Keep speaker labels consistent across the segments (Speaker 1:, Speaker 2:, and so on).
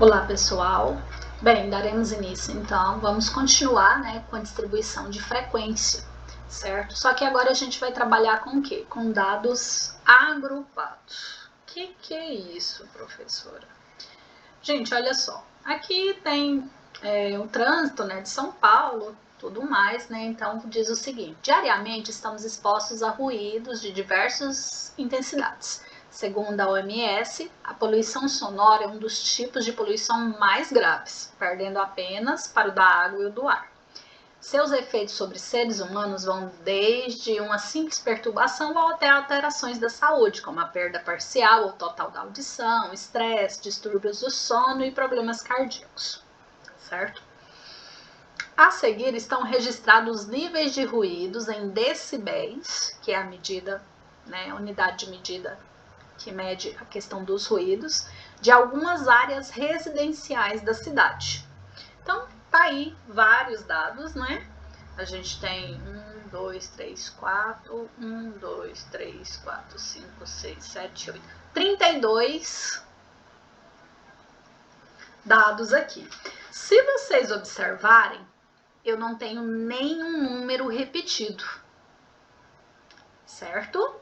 Speaker 1: Olá pessoal, bem, daremos início então, vamos continuar com a distribuição de frequência, certo? Só que agora a gente vai trabalhar com o quê? Com dados agrupados. Que é isso, professora? Gente, olha só, aqui tem o trânsito de São Paulo, tudo mais, então diz o seguinte: diariamente estamos expostos a ruídos de diversas intensidades. Segundo a OMS, a poluição sonora é um dos tipos de poluição mais graves, perdendo apenas para o da água e o do ar. Seus efeitos sobre seres humanos vão desde uma simples perturbação até alterações da saúde, como a perda parcial ou total da audição, estresse, distúrbios do sono e problemas cardíacos, certo? A seguir estão registrados os níveis de ruídos em decibéis, que é a medida, a unidade de medida que mede a questão dos ruídos, de algumas áreas residenciais da cidade. Então, tá aí vários dados, A gente tem 1, 2, 3, 4, 1, 2, 3, 4, 5, 6, 7, 8, 32 dados aqui. Se vocês observarem, eu não tenho nenhum número repetido, certo?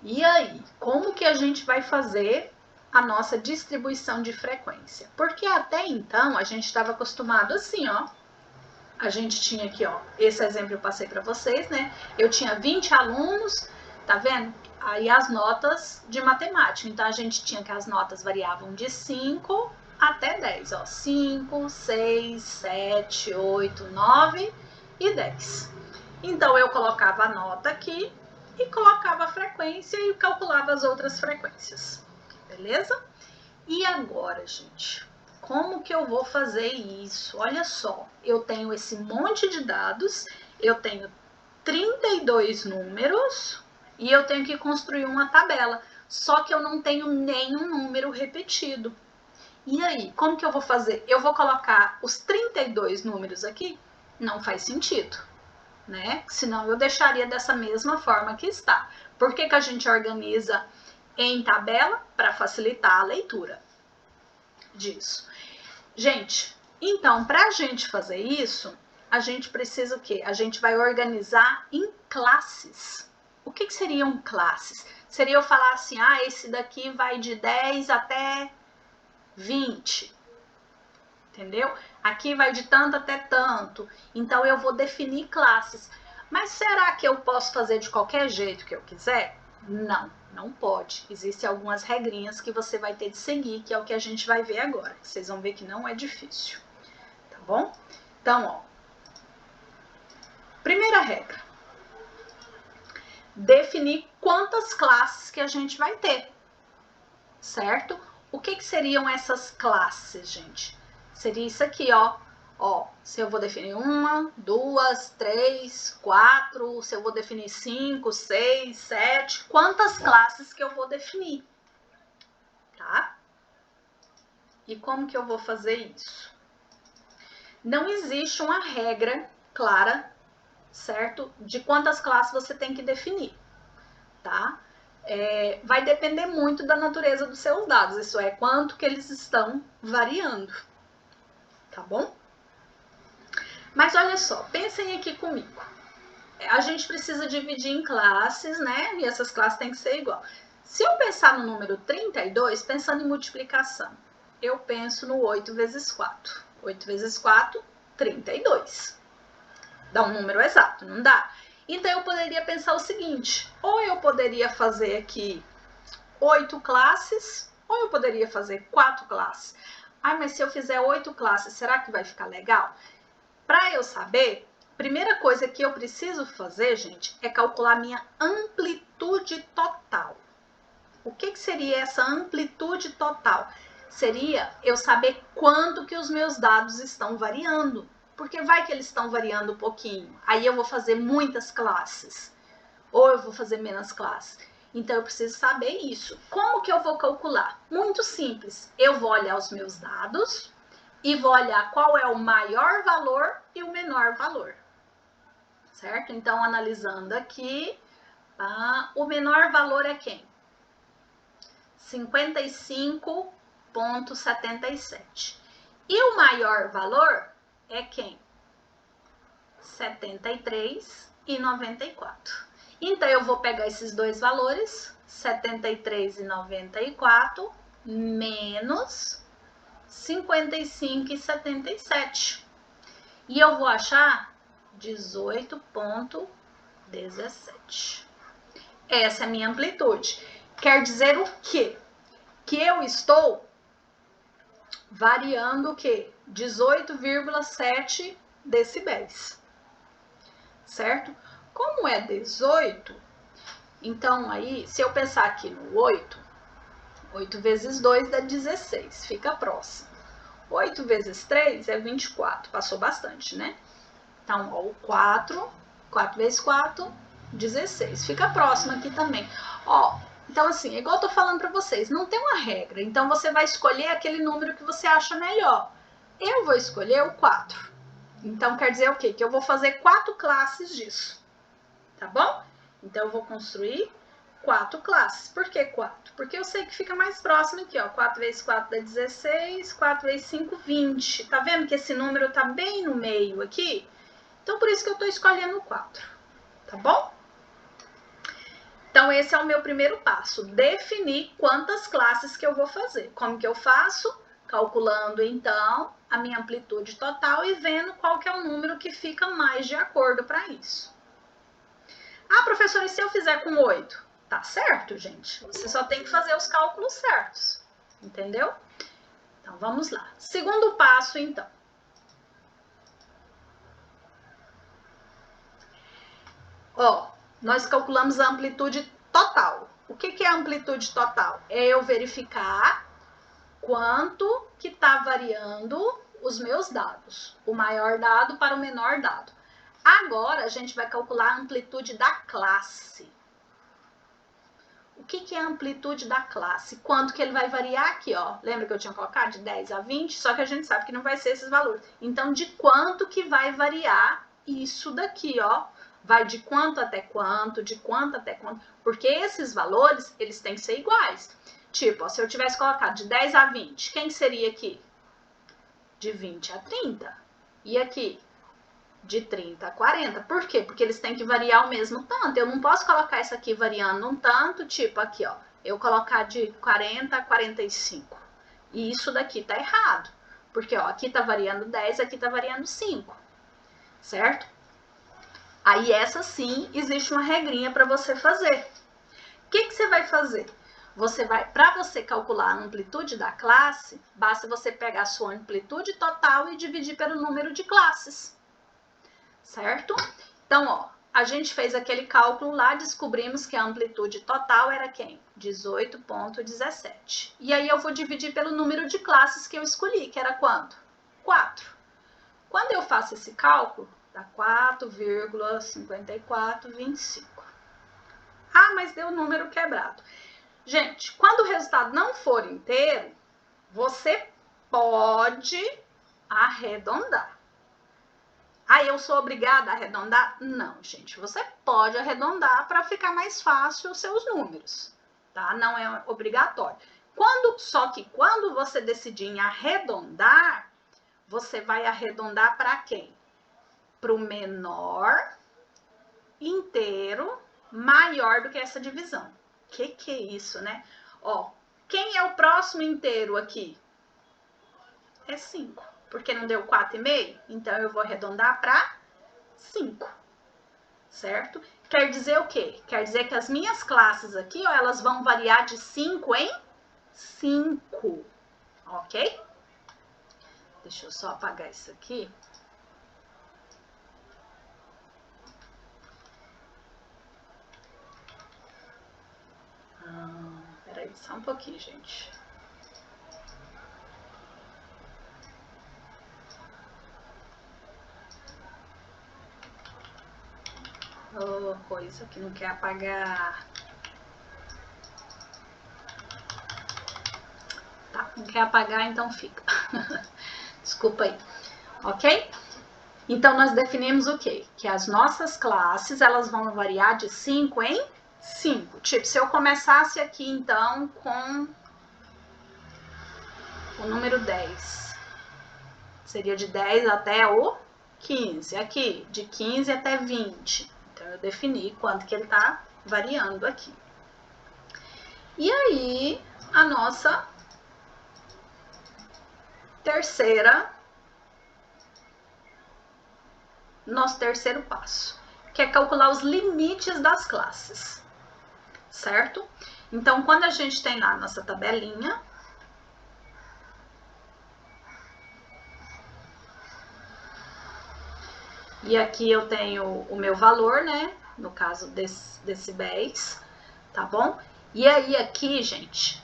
Speaker 1: E aí, como que a gente vai fazer a nossa distribuição de frequência? Porque até então a gente estava acostumado assim, ó. A gente tinha aqui, ó, esse exemplo eu passei para vocês, Eu tinha 20 alunos, tá vendo? Aí as notas de matemática. Então a gente tinha que as notas variavam de 5 até 10, ó. 5, 6, 7, 8, 9 e 10. Então eu colocava a nota aqui e colocava a frequência e calculava as outras frequências, beleza? E agora, gente, como que eu vou fazer isso? Olha só, eu tenho esse monte de dados, eu tenho 32 números e eu tenho que construir uma tabela, só que eu não tenho nenhum número repetido. E aí, como que eu vou fazer? Eu vou colocar os 32 números aqui? Não faz sentido, Senão eu deixaria dessa mesma forma que está. Por que a gente organiza em tabela? Para facilitar a leitura disso. Gente, então, para a gente fazer isso, a gente precisa o quê? A gente vai organizar em classes. O que seriam classes? Seria eu falar assim, esse daqui vai de 10 até 20. Entendeu? Aqui vai de tanto até tanto. Então, eu vou definir classes. Mas será que eu posso fazer de qualquer jeito que eu quiser? Não, não pode. Existem algumas regrinhas que você vai ter de seguir, que é o que a gente vai ver agora. Vocês vão ver que não é difícil. Tá bom? Então, ó. Primeira regra. Definir quantas classes que a gente vai ter. Certo? O que seriam essas classes, gente? Seria isso aqui, ó. Ó, se eu vou definir 1, 2, 3, 4, se eu vou definir 5, 6, 7, quantas classes que eu vou definir, tá? E como que eu vou fazer isso? Não existe uma regra clara, certo? De quantas classes você tem que definir, tá? Vai depender muito da natureza dos seus dados, isso é, quanto que eles estão variando, tá bom? Mas olha só, pensem aqui comigo. A gente precisa dividir em classes, E essas classes têm que ser igual. Se eu pensar no número 32, pensando em multiplicação, eu penso no 8 vezes 4. 8 vezes 4, 32. Dá um número exato, não dá? Então, eu poderia pensar o seguinte, ou eu poderia fazer aqui 8 classes, ou eu poderia fazer 4 classes. Mas se eu fizer 8 classes, será que vai ficar legal? Para eu saber, primeira coisa que eu preciso fazer, gente, é calcular minha amplitude total. O que seria essa amplitude total? Seria eu saber quanto que os meus dados estão variando. Porque vai que eles estão variando um pouquinho. Aí eu vou fazer muitas classes. Ou eu vou fazer menos classes. Então, eu preciso saber isso. Como que eu vou calcular? Muito simples. Eu vou olhar os meus dados e vou olhar qual é o maior valor e o menor valor, certo? Então, analisando aqui, o menor valor é quem? 55 18,77. E o maior valor é quem? 73,94. Então, eu vou pegar esses dois valores, 73,94 menos 55,77. E eu vou achar 18,17. Essa é a minha amplitude. Quer dizer o quê? Que eu estou variando o quê? 18,7 decibéis. Certo? Como é 18, então aí, se eu pensar aqui no 8, 8 vezes 2 dá 16, fica próximo. 8 vezes 3 é 24, passou bastante, né? Então, ó, o 4 vezes 4, 16, fica próximo aqui também. Ó, então assim, igual eu tô falando para vocês, não tem uma regra, então você vai escolher aquele número que você acha melhor. Eu vou escolher o 4. Então, quer dizer o quê? Que eu vou fazer 4 classes disso. Tá bom? Então, eu vou construir 4 classes. Por que 4? Porque eu sei que fica mais próximo aqui, ó. 4 vezes 4 dá 16, 4 vezes 5, 20. Tá vendo que esse número tá bem no meio aqui? Então, por isso que eu tô escolhendo o 4. Tá bom? Então, esse é o meu primeiro passo. Definir quantas classes que eu vou fazer. Como que eu faço? Calculando, então, a minha amplitude total e vendo qual que é o número que fica mais de acordo para isso. Ah, professora, e se eu fizer com 8? Tá certo, gente. Você só tem que fazer os cálculos certos. Entendeu? Então, vamos lá. Segundo passo, então. Ó, nós calculamos a amplitude total. O que é a amplitude total? É eu verificar quanto que está variando os meus dados. O maior dado para o menor dado. Agora, a gente vai calcular a amplitude da classe. O que é a amplitude da classe? Quanto que ele vai variar aqui, ó. Lembra que eu tinha colocado de 10 a 20? Só que a gente sabe que não vai ser esses valores. Então, de quanto que vai variar isso daqui, ó. Vai de quanto até quanto, de quanto até quanto. Porque esses valores, eles têm que ser iguais. Tipo, ó, se eu tivesse colocado de 10 a 20, quem seria aqui? De 20 a 30. E aqui? De 30 a 40. Por quê? Porque eles têm que variar o mesmo tanto. Eu não posso colocar isso aqui variando um tanto, tipo aqui, ó. Eu colocar de 40 a 45. E isso daqui tá errado. Porque, ó, aqui tá variando 10, aqui tá variando 5. Certo? Aí, essa sim, existe uma regrinha para você fazer. O que você vai fazer? Para você calcular a amplitude da classe, basta você pegar a sua amplitude total e dividir pelo número de classes. Certo? Então, ó, a gente fez aquele cálculo lá, descobrimos que a amplitude total era quem? 18,17. E aí eu vou dividir pelo número de classes que eu escolhi, que era quanto? 4. Quando eu faço esse cálculo, dá 4,5425. Ah, mas deu número quebrado. Gente, quando o resultado não for inteiro, você pode arredondar. Ah, eu sou obrigada a arredondar? Não, gente, você pode arredondar para ficar mais fácil os seus números, tá? Não é obrigatório. Só que quando você decidir em arredondar, você vai arredondar para quem? Para o menor inteiro maior do que essa divisão. Que é isso, né? Ó, quem é o próximo inteiro aqui? É 5. Porque não deu 4,5? Então, eu vou arredondar para 5. Certo? Quer dizer o quê? Quer dizer que as minhas classes aqui, ó, elas vão variar de 5 em 5. Ok? Deixa eu só apagar isso aqui. Peraí, só um pouquinho, gente. Oh, coisa que não quer apagar. Tá, não quer apagar, então fica. Desculpa aí. Ok? Então, nós definimos o quê? Que as nossas classes, elas vão variar de 5 em 5. Tipo, se eu começasse aqui, então, com o número 10. Seria de 10 até o 15. Aqui, de 15 até 20. Então, eu defini quanto que ele está variando aqui. E aí, nosso terceiro passo, que é calcular os limites das classes, certo? Então, quando a gente tem lá a nossa tabelinha, e aqui eu tenho o meu valor, né? No caso decibéis, tá bom? E aí aqui, gente,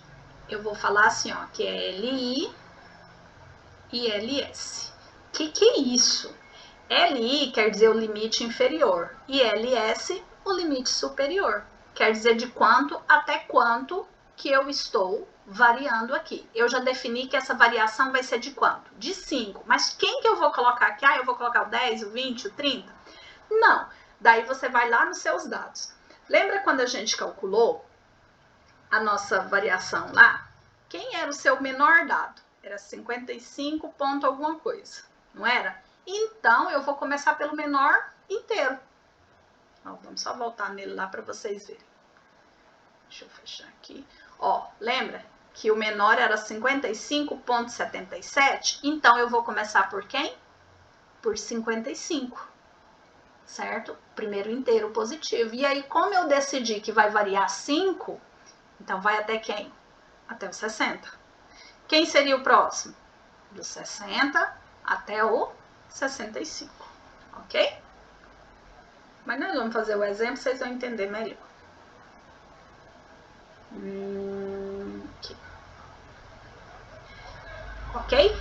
Speaker 1: eu vou falar assim, ó, que é LI e LS. Que é isso? LI quer dizer o limite inferior e LS o limite superior. Quer dizer de quanto até quanto que eu estou variando aqui. Eu já defini que essa variação vai ser de quanto? De 5. Mas quem que eu vou colocar aqui? Ah, eu vou colocar o 10, o 20, o 30? Não. Daí você vai lá nos seus dados. Lembra quando a gente calculou a nossa variação lá? Quem era o seu menor dado? Era 55 ponto alguma coisa, não era? Então, eu vou começar pelo menor inteiro. Ó, vamos só voltar nele lá para vocês verem. Deixa eu fechar aqui. Ó, lembra que o menor era 55,77? Então, eu vou começar por quem? Por 55, certo? Primeiro inteiro positivo. E aí, como eu decidi que vai variar 5, então vai até quem? Até o 60. Quem seria o próximo? Do 60 até o 65, ok? Mas nós vamos fazer o exemplo, vocês vão entender melhor. Aqui. Ok?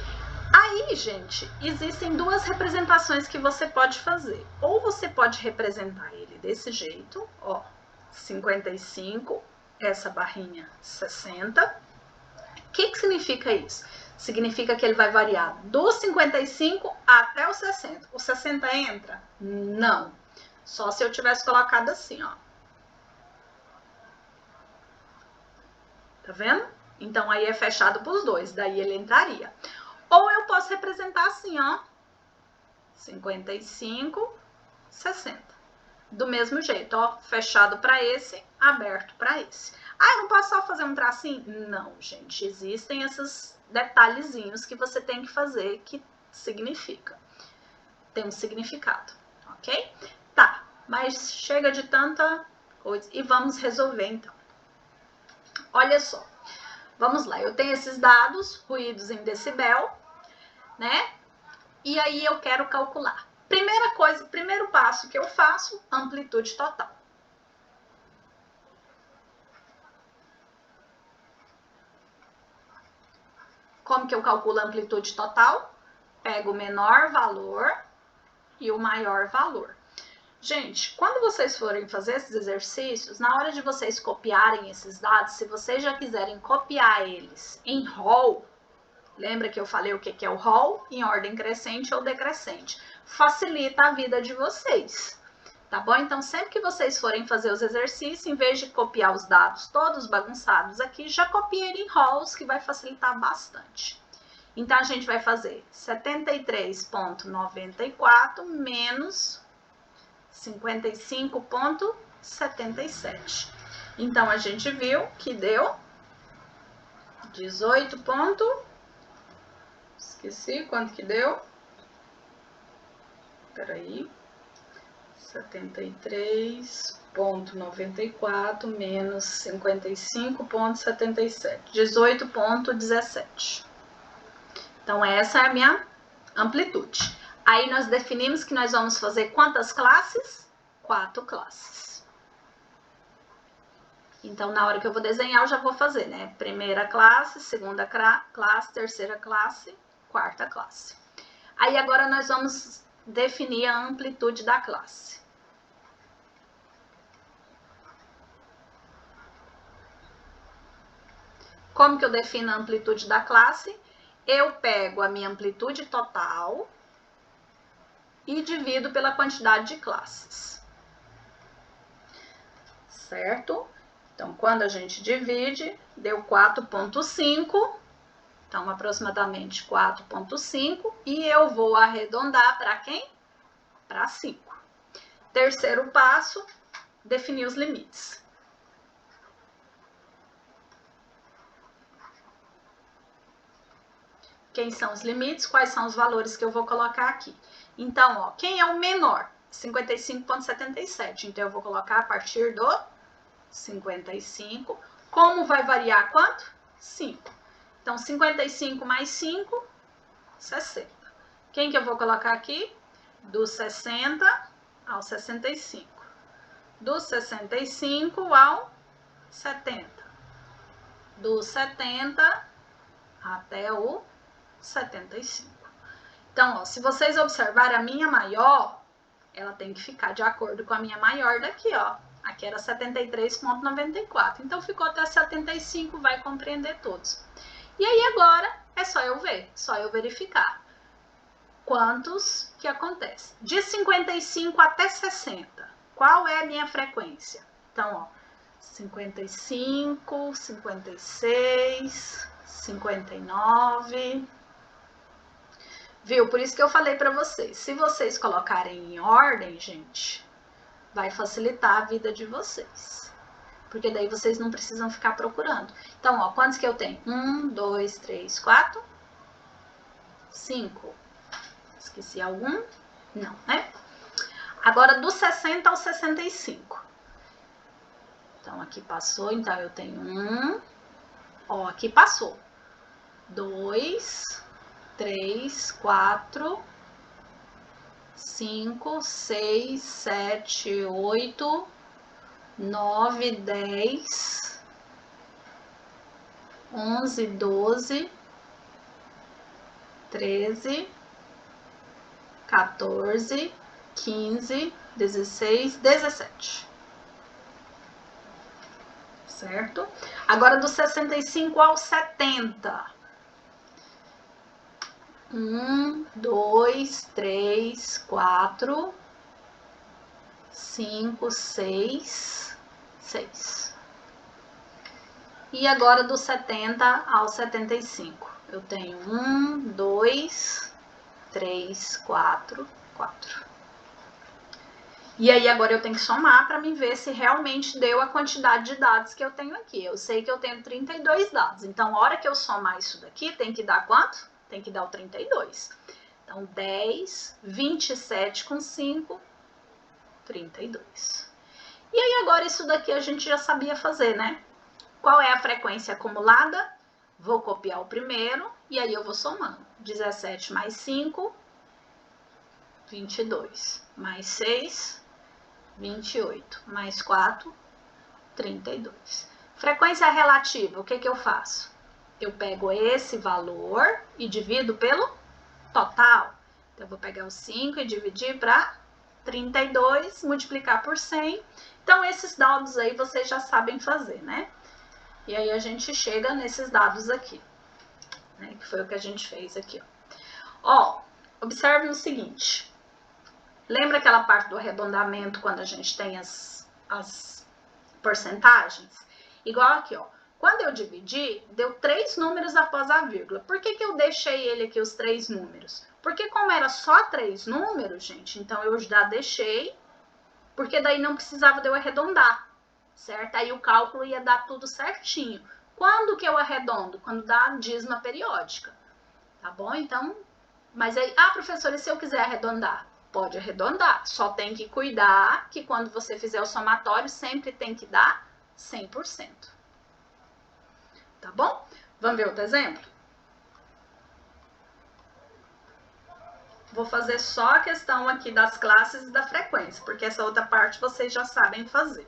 Speaker 1: Aí, gente, existem duas representações que você pode fazer. Ou você pode representar ele desse jeito, ó, 55, essa barrinha 60. O que significa isso? Significa que ele vai variar do 55 até o 60. O 60 entra? Não. Só se eu tivesse colocado assim, ó. Tá vendo? Então, aí é fechado para os dois, daí ele entraria. Ou eu posso representar assim, ó. 55, 60. Do mesmo jeito, ó. Fechado para esse, aberto para esse. Ah, eu não posso só fazer um tracinho? Não, gente. Existem esses detalhezinhos que você tem que fazer que significa. Tem um significado, ok? Tá, mas chega de tanta coisa e vamos resolver então. Olha só, vamos lá, eu tenho esses dados, ruídos em decibel, né? E aí eu quero calcular. Primeira coisa, primeiro passo que eu faço, amplitude total. Como que eu calculo a amplitude total? Pego o menor valor e o maior valor. Gente, quando vocês forem fazer esses exercícios, na hora de vocês copiarem esses dados, se vocês já quiserem copiar eles em ROL, lembra que eu falei o que é o ROL? Em ordem crescente ou decrescente. Facilita a vida de vocês, tá bom? Então, sempre que vocês forem fazer os exercícios, em vez de copiar os dados todos bagunçados aqui, já copiem ele em ROLs, que vai facilitar bastante. Então, a gente vai fazer 73,94 menos 55,77. Então, a gente viu que deu 18 esqueci quanto que deu. Peraí. 73,94 menos 55,77. 18,17. Então, essa é a minha amplitude. Aí, nós definimos que nós vamos fazer quantas classes? 4 classes. Então, na hora que eu vou desenhar, eu já vou fazer, né? Primeira classe, segunda classe, terceira classe, quarta classe. Aí, agora, nós vamos definir a amplitude da classe. Como que eu defino a amplitude da classe? Eu pego a minha amplitude total e divido pela quantidade de classes. Certo? Então, quando a gente divide, deu 4,5, Então, aproximadamente 4,5. E eu vou arredondar para quem? Para 5. Terceiro passo, definir os limites. Quem são os limites? Quais são os valores que eu vou colocar aqui? Então, ó, quem é o menor? 55,77. Então, eu vou colocar a partir do 55. Como vai variar quanto? 5. Então, 55 mais 5, 60. Quem que eu vou colocar aqui? Do 60 ao 65. Do 65 ao 70. Do 70 até o 75. Então, ó, se vocês observarem, a minha maior, ela tem que ficar de acordo com a minha maior daqui, ó. Aqui era 73,94. Então, ficou até 75, vai compreender todos. E aí, agora, é só eu ver, só eu verificar quantos que acontece. De 55 até 60, qual é a minha frequência? Então, ó, 55, 56, 59... Viu? Por isso que eu falei para vocês, se vocês colocarem em ordem, gente, vai facilitar a vida de vocês. Porque daí vocês não precisam ficar procurando. Então, ó, quantos que eu tenho? 1, 2, 3, 4, 5. Esqueci algum? Não, né? Agora, do 60 ao 65. Então, aqui passou, então eu tenho 1. Ó, aqui passou. 2... 3, 4, 5, 6, 7, 8, 9, 10, 11, 12, 13, 14, 15, 16, 17. Certo? Agora do 65 ao 70. 1, 2, 3, 4, 5, 6, 6. E agora do 70 ao 75. Eu tenho 1, 2, 3, 4, 4. E aí agora eu tenho que somar para me ver se realmente deu a quantidade de dados que eu tenho aqui. Eu sei que eu tenho 32 dados. Então, a hora que eu somar isso daqui, tem que dar quanto? Tem que dar o 32. Então, 10, 27 com 5, 32. E aí, agora isso daqui a gente já sabia fazer, né? Qual é a frequência acumulada? Vou copiar o primeiro e aí eu vou somando. 17 mais 5, 22. Mais 6, 28. Mais 4, 32. Frequência relativa, o que que eu faço? Eu pego esse valor e divido pelo total. Então, eu vou pegar o 5 e dividir para 32, multiplicar por 100. Então, esses dados aí vocês já sabem fazer, né? E aí, a gente chega nesses dados aqui, né? Que foi o que a gente fez aqui, ó. Observe o seguinte. Lembra aquela parte do arredondamento, quando a gente tem as porcentagens? Igual aqui, ó. Quando eu dividi, deu 3 números após a vírgula. Por que que eu deixei ele aqui, os 3 números? Porque como era só 3 números, gente, então eu já deixei, porque daí não precisava de eu arredondar, certo? Aí o cálculo ia dar tudo certinho. Quando que eu arredondo? Quando dá a dízima periódica, tá bom? Então, mas aí, professora, e se eu quiser arredondar? Pode arredondar, só tem que cuidar que quando você fizer o somatório, sempre tem que dar 100%. Tá bom? Vamos ver outro exemplo? Vou fazer só a questão aqui das classes e da frequência, porque essa outra parte vocês já sabem fazer.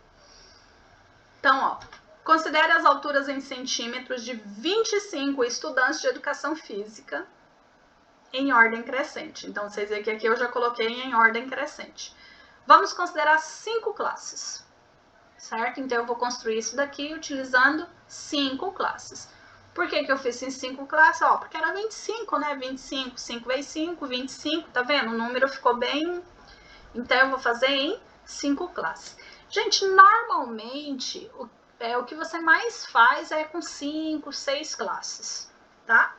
Speaker 1: Então, ó, considere as alturas em centímetros de 25 estudantes de educação física em ordem crescente. Então, vocês veem que aqui eu já coloquei em ordem crescente. Vamos considerar 5 classes, certo? Então, eu vou construir isso daqui utilizando 5 classes. Por que que eu fiz em 5 classes? Ó, porque era 25, né? 25, 5 vezes 5, 25, tá vendo? O número ficou bem... Então, eu vou fazer em 5 classes. Gente, normalmente, o que você mais faz é com 5, 6 classes, tá?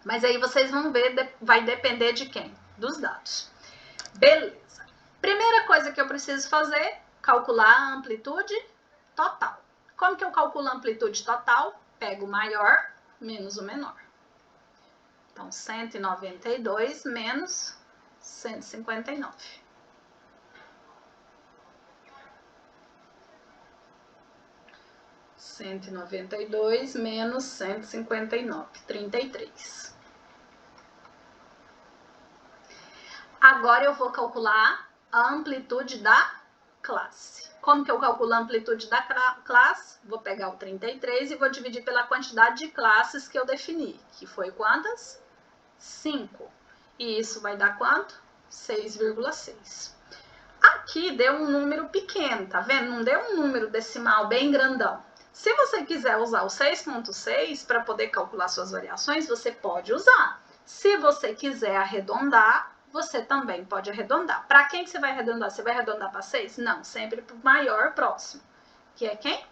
Speaker 1: Mas aí vocês vão ver, vai depender de quem? Dos dados. Beleza. Primeira coisa que eu preciso fazer, calcular a amplitude total. Como que eu calculo a amplitude total? Pego o maior menos o menor. Então, 192 menos 159. Cento e 33. Agora eu vou calcular a amplitude da classe. Como que eu calculo a amplitude da classe? Vou pegar o 33 e vou dividir pela quantidade de classes que eu defini, que foi quantas? 5. E isso vai dar quanto? 6,6. Aqui deu um número pequeno, tá vendo? Não deu um número decimal bem grandão. Se você quiser usar o 6,6 para poder calcular suas variações, você pode usar. Se você quiser arredondar, você também pode arredondar. Para quem que você vai arredondar? Você vai arredondar para 6? Não, sempre para o maior próximo. Que é quem?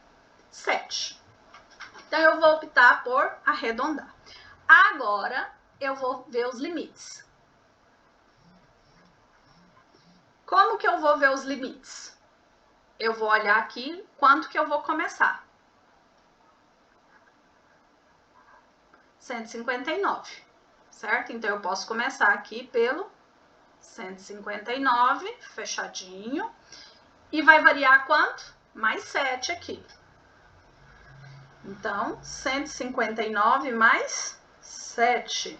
Speaker 1: 7. Então, eu vou optar por arredondar. Agora, eu vou ver os limites. Como que eu vou ver os limites? Eu vou olhar aqui quanto que eu vou começar. 159, certo? Então, eu posso começar aqui pelo 159, fechadinho. E vai variar quanto? Mais 7 aqui. Então, 159 mais 7,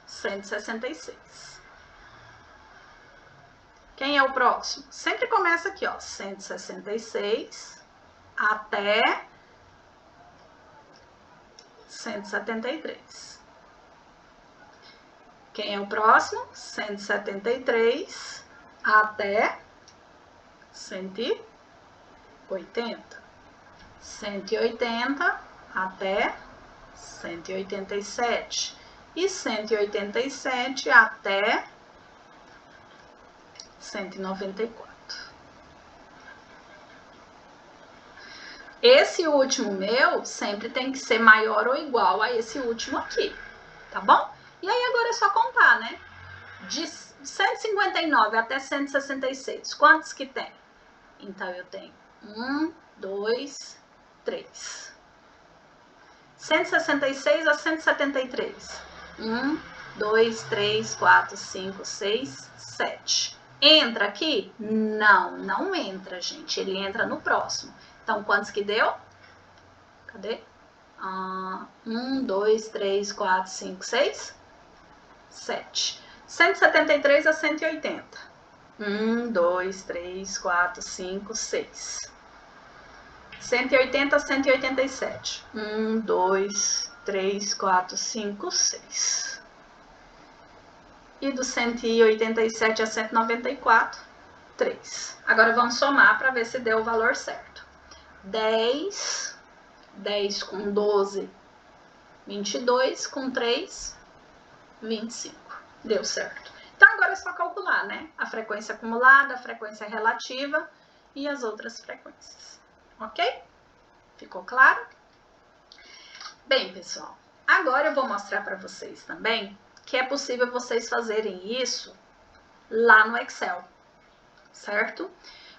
Speaker 1: 166. Quem é o próximo? Sempre começa aqui, ó, 166 até 173. Quem é o próximo? 173 até 180. 180 até 187. E 187 até 194. Esse último meu sempre tem que ser maior ou igual a esse último aqui, tá bom? E aí agora é só contar, né? De 159 até 166, quantos que tem? Então, eu tenho 1, 2, 3. 166 a 173. 1, 2, 3, 4, 5, 6, 7. Entra aqui? Não, não entra, gente. Ele entra no próximo. Então, quantos que deu? Cadê? 1, 2, 3, 4, 5, 6, 7. 173 a 180. 1, 2, 3, 4, 5, 6. 180 a 187. 1, 2, 3, 4, 5, 6. E do 187 a 194, 3. Agora vamos somar para ver se deu o valor certo. 10 com 12, 22, com 3, 25. Deu certo. Então, agora é só calcular, né? A frequência acumulada, a frequência relativa e as outras frequências. Ok? Ficou claro? Bem, pessoal, agora eu vou mostrar para vocês também que é possível vocês fazerem isso lá no Excel, certo?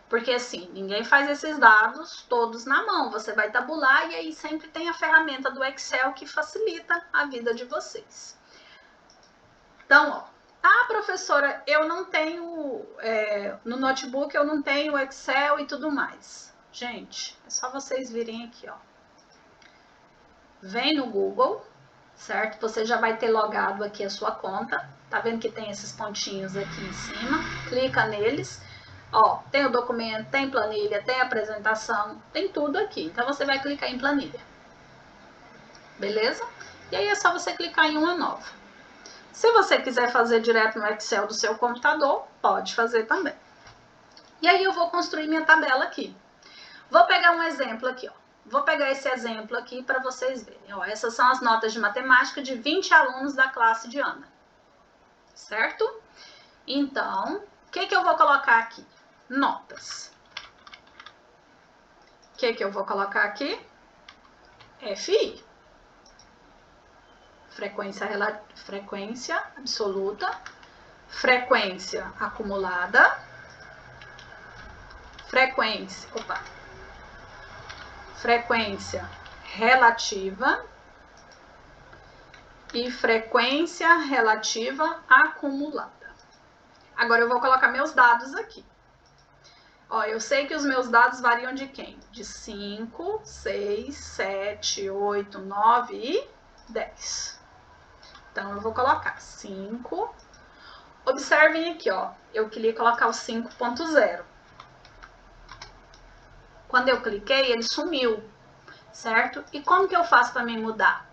Speaker 1: Porque assim, ninguém faz esses dados todos na mão, você vai tabular e aí sempre tem a ferramenta do Excel que facilita a vida de vocês. Então, ó, professora, eu não tenho, no notebook eu não tenho Excel e tudo mais. Gente, é só vocês virem aqui, ó. Vem no Google, certo? Você já vai ter logado aqui a sua conta. Tá vendo que tem esses pontinhos aqui em cima? Clica neles. Ó, tem o documento, tem planilha, tem apresentação, tem tudo aqui. Então, você vai clicar em planilha. Beleza? E aí, é só você clicar em uma nova. Se você quiser fazer direto no Excel do seu computador, pode fazer também. E aí, eu vou construir minha tabela aqui. Vou pegar um exemplo aqui, ó. Vou pegar esse exemplo aqui para vocês verem. Ó, essas são as notas de matemática de 20 alunos da classe de Ana. Certo? Então, o que eu vou colocar aqui? Notas. O que eu vou colocar aqui? FI. frequência absoluta, frequência acumulada, frequência relativa e frequência relativa acumulada. Agora eu vou colocar meus dados aqui. Ó, eu sei que os meus dados variam de quem? De 5, 6, 7, 8, 9 e 10. Então, eu vou colocar 5. Observem aqui, ó. Eu queria colocar o 5.0. Quando eu cliquei, ele sumiu, certo? E como que eu faço para me mudar?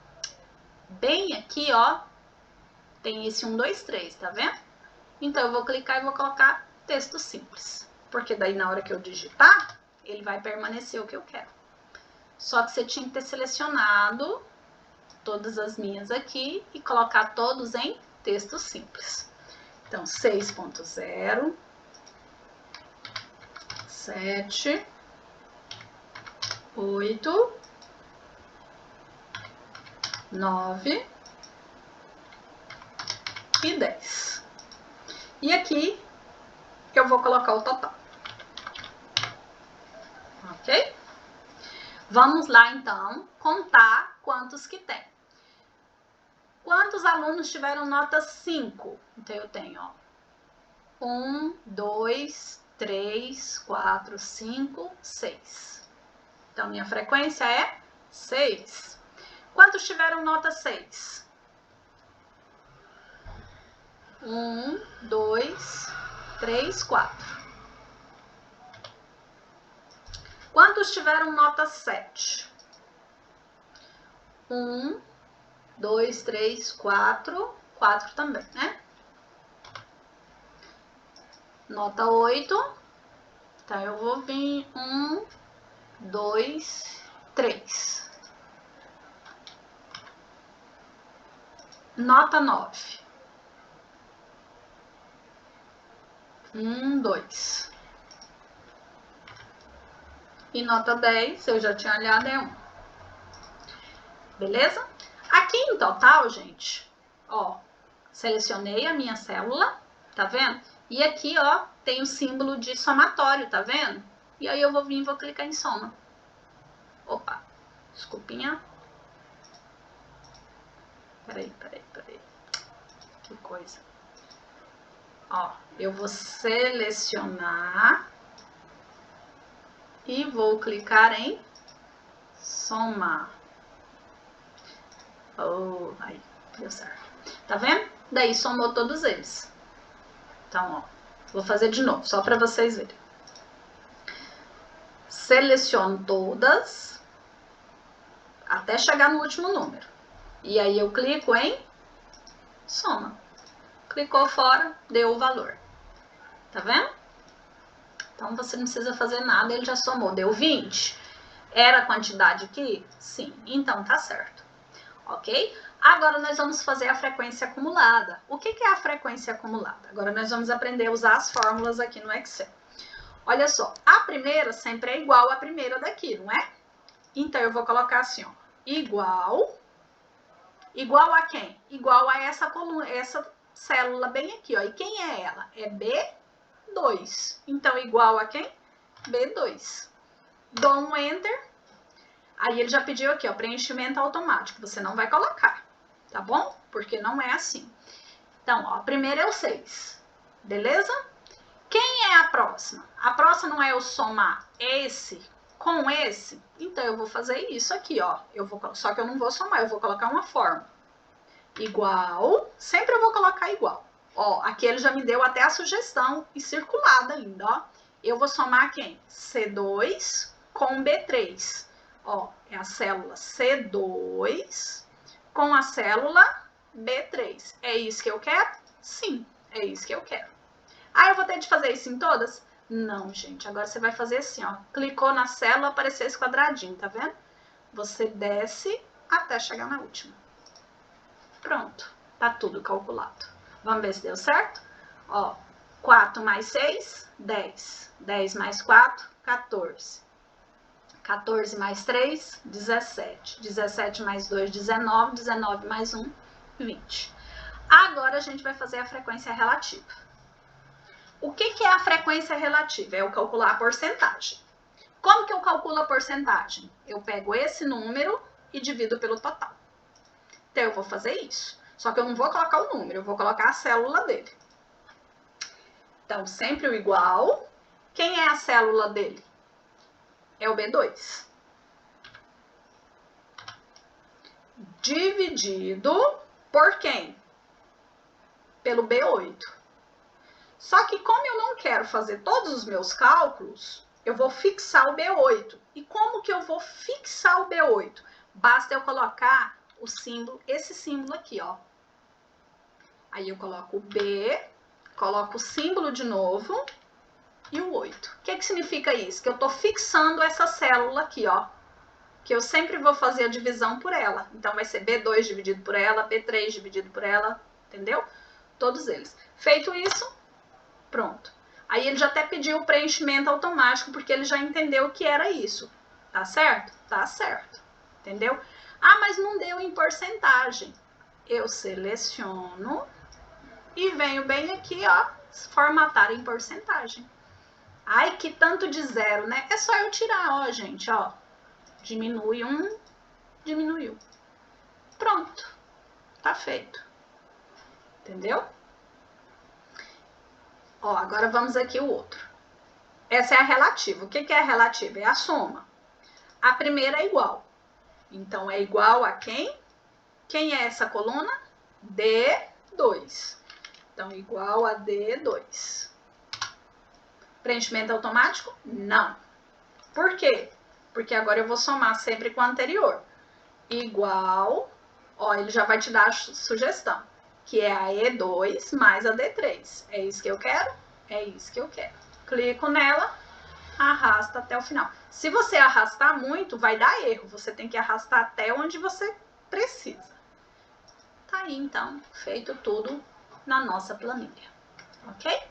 Speaker 1: Bem aqui, ó, tem esse 1, 2, 3, tá vendo? Então, eu vou clicar e vou colocar texto simples. Porque daí, na hora que eu digitar, ele vai permanecer o que eu quero. Só que você tinha que ter selecionado todas as minhas aqui e colocar todos em texto simples. Então, 6.0, 7, 8, 9 e 10. E aqui eu vou colocar o total. Ok? Vamos lá, então, contar quantos que tem. Quantos alunos tiveram nota 5? Então, eu tenho, ó, 1, 2, 3, 4, 5, 6. Então, minha frequência é 6. Quantos tiveram nota 6? 1, 2, 3, 4. Quantos tiveram nota 7? 1, 2, 3, 4. 4 também, né? Nota 8. Então, eu vou vir 1, 2, 3. Nota 9. 1, 2. E nota 10, eu já tinha olhado, é 1. Beleza? Aqui em total, gente, ó, selecionei a minha célula, tá vendo? E aqui, ó, tem o símbolo de somatório, tá vendo? E aí eu vou vir e vou clicar em soma. Opa, desculpinha. Peraí. Que coisa. Ó, eu vou selecionar e vou clicar em somar. Oh, aí, deu certo. Tá vendo? Daí somou todos eles. Então, ó, vou fazer de novo, só para vocês verem. Seleciono todas até chegar no último número. E aí eu clico em soma. Clicou fora, deu o valor. Tá vendo? Então, você não precisa fazer nada, ele já somou. Deu 20. Era a quantidade aqui? Sim. Então, tá certo. Ok? Agora, nós vamos fazer a frequência acumulada. O que é a frequência acumulada? Agora, nós vamos aprender a usar as fórmulas aqui no Excel. Olha só, a primeira sempre é igual à primeira daqui, não é? Então, eu vou colocar assim, ó. Igual a quem? Igual a essa coluna, essa célula bem aqui, ó. E quem é ela? É B2. Então, igual a quem? B2. Dou um Enter. Aí, ele já pediu aqui, ó, preenchimento automático. Você não vai colocar, tá bom? Porque não é assim. Então, ó, a primeira é o 6. Beleza? Quem é a próxima? A próxima não é eu somar esse com esse? Então, eu vou fazer isso aqui, ó. Só que eu não vou somar, eu vou colocar uma fórmula. Igual, sempre eu vou colocar igual. Ó, aqui ele já me deu até a sugestão e circulada ainda, ó. Eu vou somar quem? C2 com B3. Ó, é a célula C2 com a célula B3. É isso que eu quero? Sim, é isso que eu quero. Ah, eu vou ter de fazer isso em todas? Não, gente. Agora você vai fazer assim, ó. Clicou na célula, apareceu esse quadradinho, tá vendo? Você desce até chegar na última. Pronto. Tá tudo calculado. Vamos ver se deu certo? Ó, 4 mais 6, 10. 10 mais 4, 14. 14 mais 3, 17. 17 mais 2, 19. 19 mais 1, 20. Agora a gente vai fazer a frequência relativa. O que é a frequência relativa? É eu calcular a porcentagem. Como que eu calculo a porcentagem? Eu pego esse número e divido pelo total. Então, eu vou fazer isso. Só que eu não vou colocar o número, eu vou colocar a célula dele. Então, sempre o igual. Quem é a célula dele? É o B2. Dividido por quem? Pelo B8. Só que como eu não quero fazer todos os meus cálculos, eu vou fixar o B8. E como que eu vou fixar o B8? Basta eu colocar o símbolo, esse símbolo aqui, ó. Aí eu coloco o B, coloco o símbolo de novo e o 8. O que significa isso? Que eu tô fixando essa célula aqui, ó. Que eu sempre vou fazer a divisão por ela. Então, vai ser B2 dividido por ela, B3 dividido por ela, entendeu? Todos eles. Feito isso, pronto. Aí ele já até pediu o preenchimento automático, porque ele já entendeu o que era isso. Tá certo? Tá certo. Entendeu? Ah, mas não deu em porcentagem. Eu seleciono e venho bem aqui, ó, formatar em porcentagem. Ai, que tanto de zero, né? É só eu tirar, ó, gente, ó. Diminui um, diminuiu. Pronto. Tá feito. Entendeu? Ó, agora vamos aqui o outro. Essa é a relativa. O que é a relativa? É a soma. A primeira é igual. Então, é igual a quem? Quem é essa coluna? D2. Então, igual a D2. Preenchimento automático? Não. Por quê? Porque agora eu vou somar sempre com o anterior. Igual, ó, ele já vai te dar a sugestão, que é a E2 mais a D3. É isso que eu quero? É isso que eu quero. Clico nela, arrasta até o final. Se você arrastar muito, vai dar erro. Você tem que arrastar até onde você precisa. Tá aí, então, feito tudo na nossa planilha. Ok?